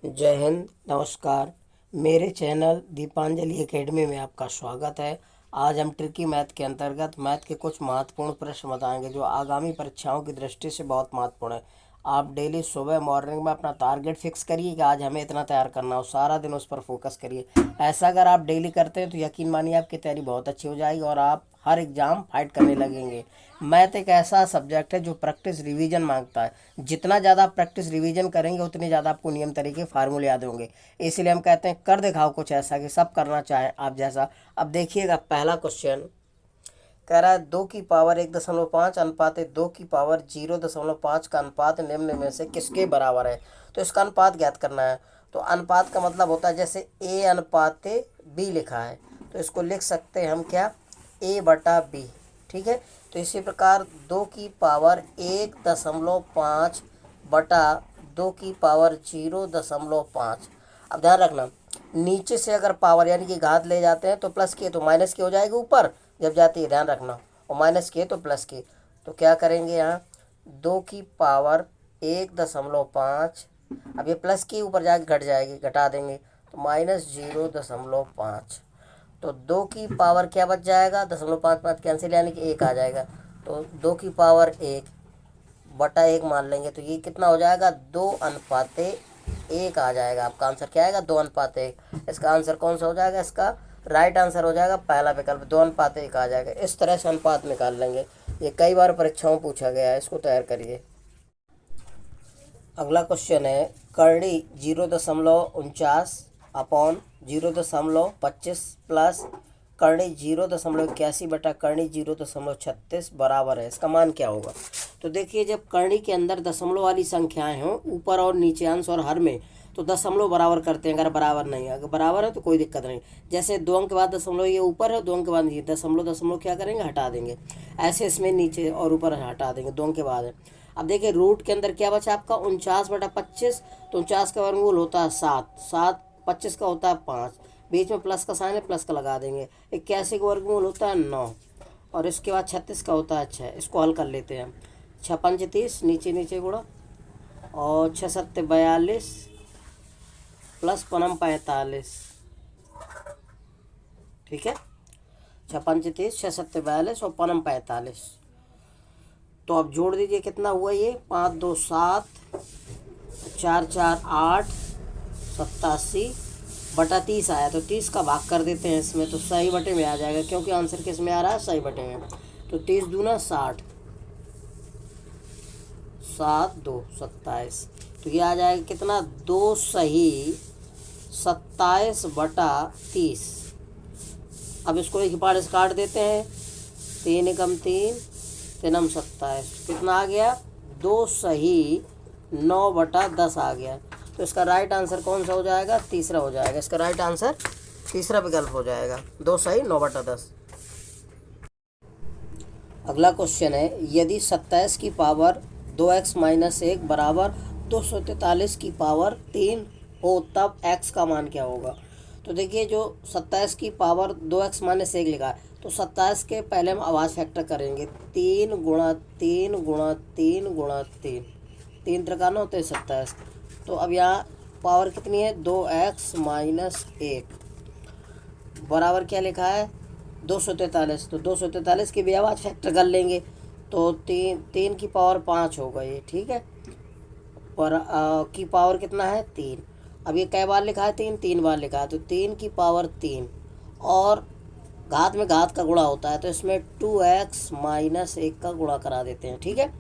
जय हिंद। नमस्कार। मेरे चैनल दीपांजलि एकेडमी में आपका स्वागत है। आज हम ट्रिकी मैथ के अंतर्गत मैथ के कुछ महत्वपूर्ण प्रश्न बताएंगे जो आगामी परीक्षाओं की दृष्टि से बहुत महत्वपूर्ण है। आप डेली सुबह मॉर्निंग में अपना टारगेट फिक्स करिए कि आज हमें इतना तैयार करना हो, सारा दिन उस पर फोकस करिए। ऐसा अगर आप डेली करते हैं तो यकीन मानिए आपकी तैयारी बहुत अच्छी हो जाएगी और आप हर एग्ज़ाम फाइट करने लगेंगे। मैथ एक ऐसा सब्जेक्ट है जो प्रैक्टिस रिवीजन मांगता है। जितना ज़्यादा आप प्रैक्टिस रिवीजन करेंगे उतनी ज़्यादा आपको नियम तरीके फार्मूले याद होंगे। इसलिए हम कहते हैं कर दिखाओ कुछ ऐसा कि सब करना चाहें आप जैसा। अब देखिएगा पहला क्वेश्चन कह रहा है 2 की पावर 1.5 अनुपात 2 की पावर 0.5 का अनुपात निम्न में से किसके बराबर है। तो इसका अनुपात ज्ञात करना है। तो अनुपात का मतलब होता है जैसे a अनुपात b लिखा है तो इसको लिख सकते हैं हम क्या, a/b। ठीक है। तो इसी प्रकार 2 की पावर 1.5 बटा 2 की पावर 0.5। अब ध्यान रखना नीचे से अगर पावर यानी कि घात ले जाते हैं तो प्लस की तो माइनस की हो जाएगी ऊपर जब जाती है, ध्यान रखना, और माइनस की तो प्लस की। तो क्या करेंगे यहाँ 2 की पावर 1.5, अब ये प्लस की ऊपर जाके घट जाएगी, घटा देंगे तो -0.5। तो 2 की पावर क्या बच जाएगा, 0.55 कैंसिल यानी कि 1 आ जाएगा। तो 2 की पावर 1/1 मान लेंगे तो ये कितना हो जाएगा, 2:1 आ जाएगा। आपका आंसर क्या आएगा, 2:1। इसका आंसर कौन सा हो जाएगा, इसका राइट आंसर हो जाएगा पहला विकल्प, 2:1 आ जाएगा। इस तरह से अनुपात निकाल लेंगे। ये कई बार परीक्षाओं में पूछा गया है, इसको तैयार करिए। अगला क्वेश्चन है करणी 0.49 अपॉन 0.25 प्लस करणी 0.81 बटा करणी 0.36 बराबर है। इसका मान क्या होगा। तो देखिए जब करणी के अंदर दशमलव वाली संख्याएं हों ऊपर और नीचे अंश और हर में तो दशमलव बराबर करते हैं। अगर बराबर नहीं है, अगर बराबर है तो कोई दिक्कत नहीं। जैसे 2 अंक के बाद दशमलव ये ऊपर है, 2 अंक के बाद ये दशमलव क्या करेंगे, हटा देंगे। ऐसे इसमें नीचे और ऊपर हटा देंगे, 2 अंक के बाद है। अब देखिए रूट के अंदर क्या बचा आपका 49/25। तो 49 का वर्गमूल होता है 7, 25 का होता है 5, बीच में प्लस का साइन है, प्लस का लगा देंगे। 81 का वर्गमूल होता है 9 और इसके बाद 36 का होता है 6। इसको हल कर लेते हैं। 6×5 = 30, नीचे नीचे गुणा, और 6×7 = 42 प्लस 5 = 45। ठीक है, 6×5 = 30, 6×7 = 42 और 5 = 45। तो अब जोड़ दीजिए कितना हुआ ये, 5 2 7, 4 4 8, 87 बटा 30 आया। तो 30 का भाग कर देते हैं इसमें तो सही बटे में आ जाएगा, क्योंकि आंसर किस में आ रहा है, सही बटे में। तो 30 दूना 60, 7 2 27। तो ये आ जाएगा कितना, 2 सही 27/30। अब इसको एक पार्ट से काट देते हैं, 3 × 3 3 × 27। कितना आ गया, 2 सही 9/10 आ गया। तो इसका राइट आंसर कौन सा हो जाएगा, तीसरा हो जाएगा। इसका राइट आंसर तीसरा विकल्प हो जाएगा, 2 सही 9/10। अगला क्वेश्चन है यदि 27 की पावर 2x - 1 बराबर 243 की पावर 3 हो तब x का मान क्या होगा। तो देखिए जो 27 की पावर 2x - 1 लिखा है तो 27 के पहले हम आवाज़ फैक्टर करेंगे, 3 × 3 × 3 × 3, 3 त्रिकाना होते हैं 27। तो अब यहाँ पावर कितनी है, 2x - 1 बराबर क्या लिखा है, 243। तो 243 की भी आवाज़ फैक्टर कर लेंगे तो 3 की पावर 5 हो गई। ठीक है, पर की पावर कितना है, 3। अब ये कई बार लिखा है, 3 बार लिखा है। तो 3 की पावर 3 और घात में घात का गुणा होता है तो इसमें 2x - 1 का गुणा करा देते हैं। ठीक है,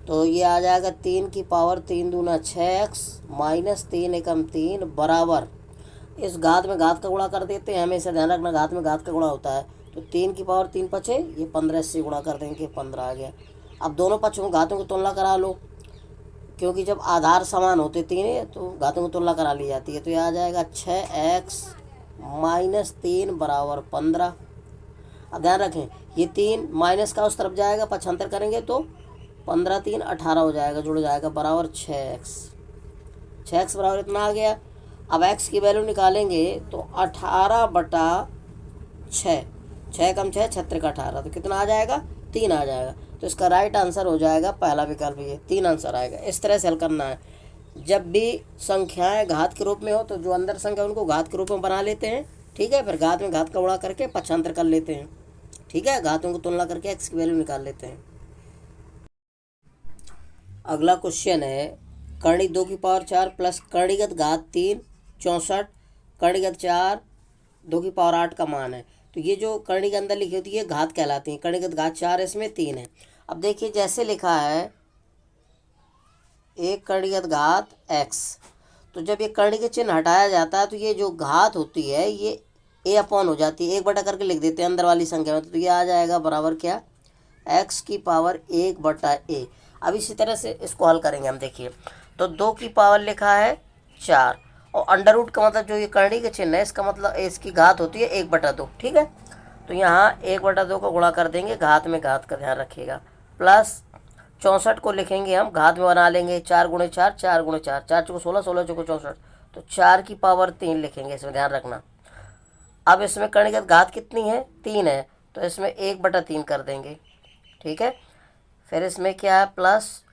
तो ये आ जाएगा 3 की पावर 3 दूना 6x - 3 एकम 3 बराबर, इस घात में घात का गुणा कर देते हैं, हमेशा ध्यान रखना घात में घात का गुणा होता है। तो 3 की पावर 3 पचे, ये 15 से गुणा कर देंगे, 15 आ गया। अब दोनों पक्षों में घातों की तुलना करा लो, क्योंकि जब आधार समान होते तीन है तो घातों की तुलना करा ली जाती है। तो यह आ जाएगा 6x - 3 बराबर 15। अब ध्यान रखें ये 3 माइनस का उस तरफ जाएगा, पक्षांतर करेंगे तो 15 3 18 हो जाएगा, जुड़ जाएगा बराबर 6x। 6x बराबर इतना आ गया। अब x की वैल्यू निकालेंगे तो 18/6, 6 कम 6 छत्रिक 18, तो कितना आ जाएगा, 3 आ जाएगा। तो इसका राइट आंसर हो जाएगा पहला विकल्प, ये 3 आंसर आएगा। इस तरह से हल करना है। जब भी संख्याएं घात के रूप में हो तो जो अंदर संख्या उनको घात के रूप में बना लेते हैं, ठीक है। फिर घात में घात का गुणा करके पक्षांतर कर लेते हैं, ठीक है। घातों को तुलना करके एक्स की वैल्यू निकाल लेते हैं। अगला क्वेश्चन है कर्णी 2 की पावर 4 प्लस कर्णीगत घात 3 64 कर्णीगत 4 2 की पावर 8 का मान है। तो ये जो कर्णी के अंदर लिखी होती है घात कहलाती है। कर्णीगत घात 4 इसमें 3 है। अब देखिए जैसे लिखा है एक कर्णीगत घात x, तो जब ये कर्णी के चिन्ह हटाया जाता है तो ये जो घात होती है ये a अपॉन हो जाती है, 1 बटा करके लिख देते हैं अंदर वाली संख्या में। तो ये आ जाएगा बराबर क्या, x की पावर 1/a। अब इसी तरह से इसको हल करेंगे हम। देखिए तो 2 की पावर लिखा है 4 और अंडर रूट का मतलब जो ये कर्णी के चिन्ह है इसका मतलब इसकी घात होती है 1/2, ठीक है। तो यहाँ 1/2 का गुणा कर देंगे, घात में घात का ध्यान रखिएगा। प्लस 64 को लिखेंगे हम घात में बना लेंगे, 4 × 4 4 × 4 4 चौको 16 16 चौको 64, तो 4 की पावर 3 लिखेंगे, इसमें ध्यान रखना। अब इसमें कर्णीगत घात कितनी है, 3 है, तो इसमें 1/3 कर देंगे, ठीक है। फिर इसमें क्या है प्लस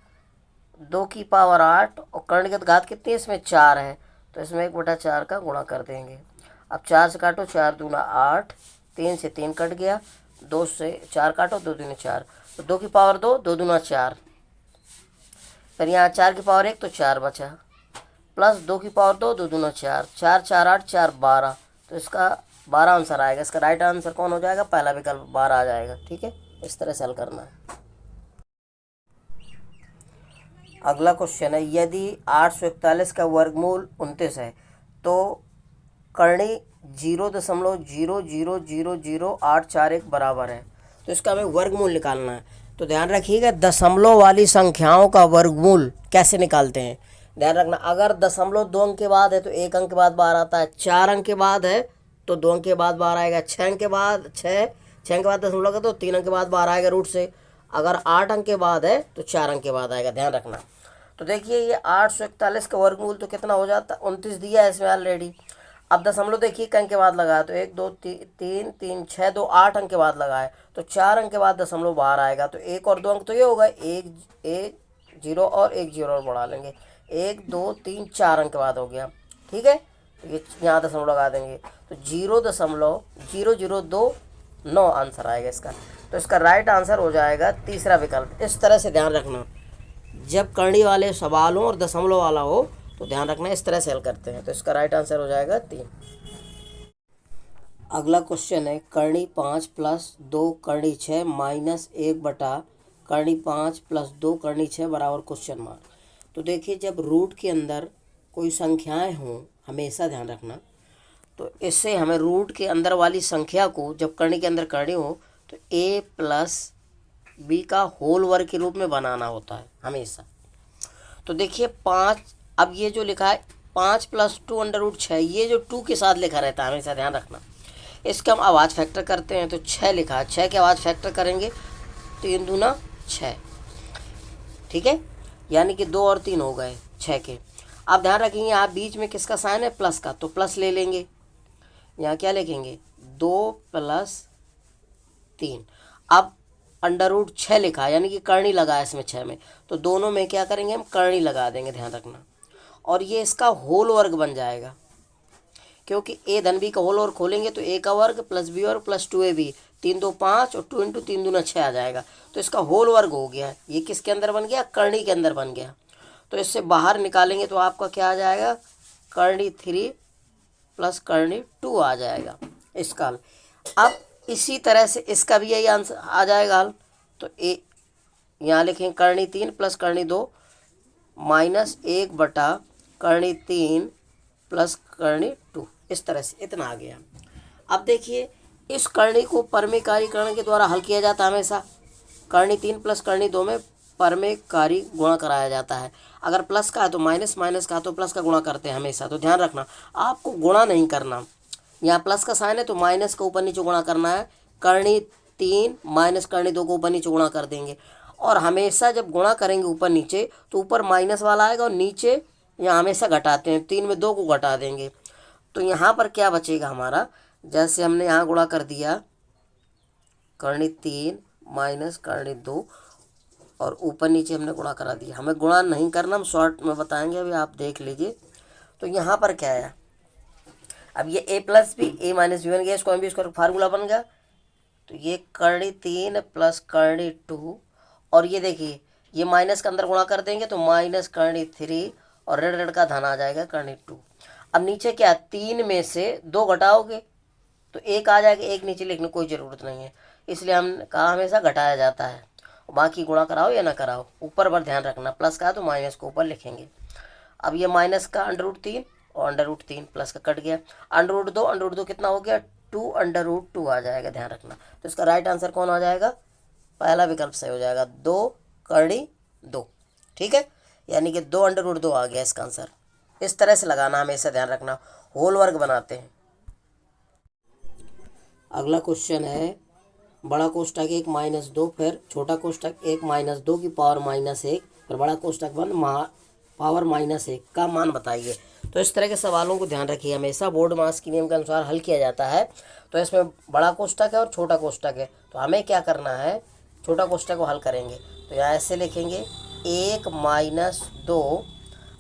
2 की पावर 8 और कर्णीगत घात कितनी है इसमें 4 है, तो इसमें 1/4 का गुणा कर देंगे। अब 4 से काटो, 4 दूना 8, 3 से 3 कट गया, 2 से 4 काटो, 2 दूनी 4, तो 2 की पावर 2, 2 दूना 4, फिर यहाँ 4 की पावर 1 तो 4 बचा, प्लस 2 की पावर 2, 2 दूना 4, 4 4 8 4 12, तो इसका 12 आंसर आएगा। इसका राइट आंसर कौन हो जाएगा, पहला विकल्प 12 आ जाएगा, ठीक है। इस तरह से हल करना है। अगला क्वेश्चन है यदि 841 का वर्गमूल 29 है तो कर्णी 0.0000841 बराबर है। तो इसका हमें वर्गमूल निकालना है। तो ध्यान रखिएगा दशमलव वाली संख्याओं का वर्गमूल कैसे निकालते हैं, ध्यान रखना। अगर दशमलव 2 अंक के बाद है तो 1 अंक के बाद 12 आता है, 4 अंक के बाद है तो 2 अंक के बाद 12 आएगा, 6 अंक के बाद 6 अंक के बाद दशमलव का तो 3 अंक के बाद 12 आएगा रूट से। अगर 8 अंक के बाद है तो 4 अंक के बाद आएगा, ध्यान रखना। तो देखिए ये 841 का वर्गमूल तो कितना हो जाता है, 29 दिया है इसमें ऑलरेडी। अब दशमलव देखिए अंक के बाद लगाया तो 1 2 3 3 6 2 8 अंक के बाद लगाए तो 4 अंक के बाद दशमलव बाहर आएगा, तो 1 और 2 अंक तो ये होगा, 1 1 0 और 1 0 और बढ़ा लेंगे, 1 2 3 4 अंक के बाद हो गया, ठीक है। तो ये यहाँ दशमलव लगा देंगे तो 0.0029 आंसर आएगा इसका। तो इसका राइट आंसर हो जाएगा तीसरा विकल्प। इस तरह से ध्यान रखना, जब कर्णी वाले सवाल हो और दशमलव वाला हो तो ध्यान रखना इस तरह से हल करते हैं। तो इसका राइट आंसर हो जाएगा 3। अगला क्वेश्चन है कर्णी 5 + 2 कर्णी 6 - 1 बटा कर्णी 5 + 2 कर्णी 6 बराबर क्वेश्चन मार्क। तो देखिए जब रूट के अंदर कोई संख्याएं हों, हमेशा ध्यान रखना, तो इससे हमें रूट के अंदर वाली संख्या को जब कर्णी के अंदर कर्णी हो तो a + b का होल वर्ग के रूप में बनाना होता है हमेशा। तो देखिए 5, अब ये जो लिखा है 5 + 2 √6, ये जो 2 के साथ लिखा रहता है हमेशा, ध्यान रखना। इसका हम आवाज़ फैक्टर करते हैं तो 6 लिखा है, 6 के आवाज़ फैक्टर करेंगे 3 दूना 6, ठीक है, यानी कि 2 और 3 हो गए 6 के। अब ध्यान रखेंगे यहाँ बीच में किसका साइन है, प्लस का, तो प्लस ले लेंगे। यहाँ क्या लिखेंगे 2 + 3। अब √6 लिखा है यानी कि कर्णी लगा है इसमें 6 में, तो दोनों में क्या करेंगे हम कर्णी लगा देंगे, ध्यान रखना। और ये इसका होल वर्ग बन जाएगा, क्योंकि a धन b का होल वर्ग खोलेंगे तो a का वर्ग + b वर्ग + 2ab, 3 2 5 और 2 × 3 दूना 6 आ जाएगा। तो इसका होल वर्ग हो गया, ये किसके अंदर बन गया, कर्णी के अंदर बन गया। तो इससे बाहर निकालेंगे तो आपका क्या आ जाएगा, कर्णी 3 + कर्णी 2 आ जाएगा इसका हल। अब इसी तरह से इसका भी यही आंसर आ जाएगा हल। तो यहाँ लिखेंगे कर्णी 3 + कर्णी 2 -1 बटा कर्णी 3 + कर्णी 2, इस तरह से इतना आ गया। अब देखिए इस कर्णी को परमेयकारी के द्वारा हल किया जाता है हमेशा। कर्णी 3 + कर्णी 2 में परमेयकारी गुणा कराया जाता है। अगर प्लस का है तो माइनस, माइनस का तो प्लस का गुणा करते हैं हमेशा। तो ध्यान रखना आपको गुणा नहीं करना, यहाँ प्लस का साइन है तो माइनस का ऊपर नीचे गुणा करना है। कर्णी 3 - कर्णी 2 को ऊपर नीचे गुणा कर देंगे। और हमेशा जब गुणा करेंगे ऊपर नीचे तो ऊपर माइनस वाला आएगा और नीचे यहाँ हमेशा घटाते हैं, 3 में 2 को घटा देंगे। तो यहाँ पर क्या बचेगा हमारा, जैसे हमने यहाँ गुणा कर दिया कर्णी 3 - कर्णी 2 और ऊपर नीचे हमने गुणा करा दिया। हमें गुणा नहीं करना, हम शॉर्ट में बताएंगे, अभी आप देख लीजिए। तो यहाँ पर क्या आया, अब ये a plus B A minus B बन गया, इसको हम भी इसका फार्मूला बन गया। तो ये कर्णी 3 प्लस कर्णी 2, और ये देखिए ये माइनस के अंदर गुणा कर देंगे तो माइनस कर्णी 3 और ऋण ऋण का धन आ जाएगा कर्णी 2। अब नीचे क्या, 3 में से 2 घटाओगे तो 1 आ जाएगा, 1 नीचे लिखने कोई ज़रूरत नहीं है, इसलिए हम कहा हमेशा घटाया जाता है। बाकी गुणा कराओ या ना कराओ, ऊपर पर ध्यान रखना, प्लस का तो माइनस को ऊपर लिखेंगे। अब ये माइनस का √3 और √3 प्लस का कट गया, √2 कितना हो गया, 2 आ जाएगा, ध्यान रखना। तो इसका राइट आंसर कौन आ जाएगा, पहला विकल्प सही हो जाएगा, 2 कर्णी 2। ठीक है, यानी कि 2 आ गया इसका आंसर। इस तरह से लगाना, हमेशा ध्यान रखना, होल वर्ग बनाते हैं। अगला क्वेश्चन है, बड़ा कोष्टक 1 - 2, फिर छोटा कोष्टक 1 - 2 की पावर -1, फिर बड़ा कोष्टक 1 पावर -1 का मान बताइए। तो इस तरह के सवालों को ध्यान रखिए, हमेशा बोर्ड मास के नियम के अनुसार हल किया जाता है। तो इसमें बड़ा कोष्टक है और छोटा कोष्टक है, तो हमें क्या करना है, छोटा कोष्टक को हल करेंगे। तो यहाँ ऐसे लिखेंगे 1 - 2,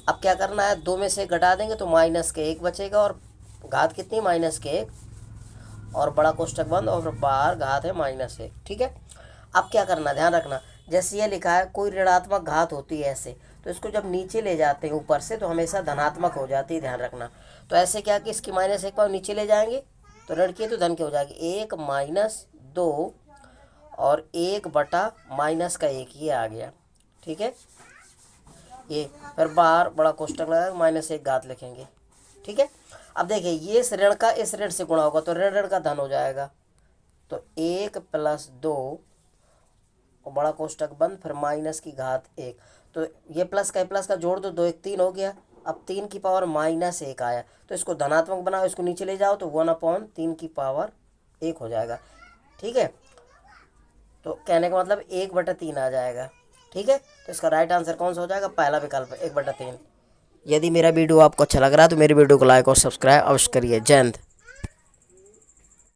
अब क्या करना है, 2 में से घटा देंगे तो माइनस के 1 बचेगा, और घात कितनी, -1, और बड़ा कोष्टक बंद और बाहर घात है -1। ठीक है, अब क्या करना, ध्यान रखना, जैसे ये लिखा है कोई ऋणात्मक घात होती है ऐसे, तो इसको जब नीचे ले जाते हैं ऊपर से तो हमेशा धनात्मक हो जाती है, ध्यान रखना। तो ऐसे क्या कि इसकी -1 पावर नीचे ले जाएंगे तो ऋण की तो धन की हो जाएगी, 1 - 2 और 1 बटा -1, ये आ गया। ठीक है, ये फिर बाहर बड़ा कोष्टक लगा -1 घात लिखेंगे। ठीक है, अब देखिए ये इस ऋण का इस ऋण से गुणा होगा तो ऋण ऋण का धन हो जाएगा, तो 1 + 2 और बड़ा कोष्टक बंद, फिर माइनस की घात 1, तो ये प्लस का जोड़ दो, 2 1 3 हो गया। अब 3 की पावर -1 आया, तो इसको धनात्मक बनाओ, इसको नीचे ले जाओ तो 1/3 की पावर 1 हो जाएगा। ठीक है, तो कहने का मतलब 1/3 आ जाएगा। ठीक है, तो इसका राइट आंसर कौन सा हो जाएगा, पहला विकल्प 1/3। यदि मेरा वीडियो आपको अच्छा लग रहा है तो मेरे वीडियो को लाइक और सब्सक्राइब अवश्य करिए। जय हिंद।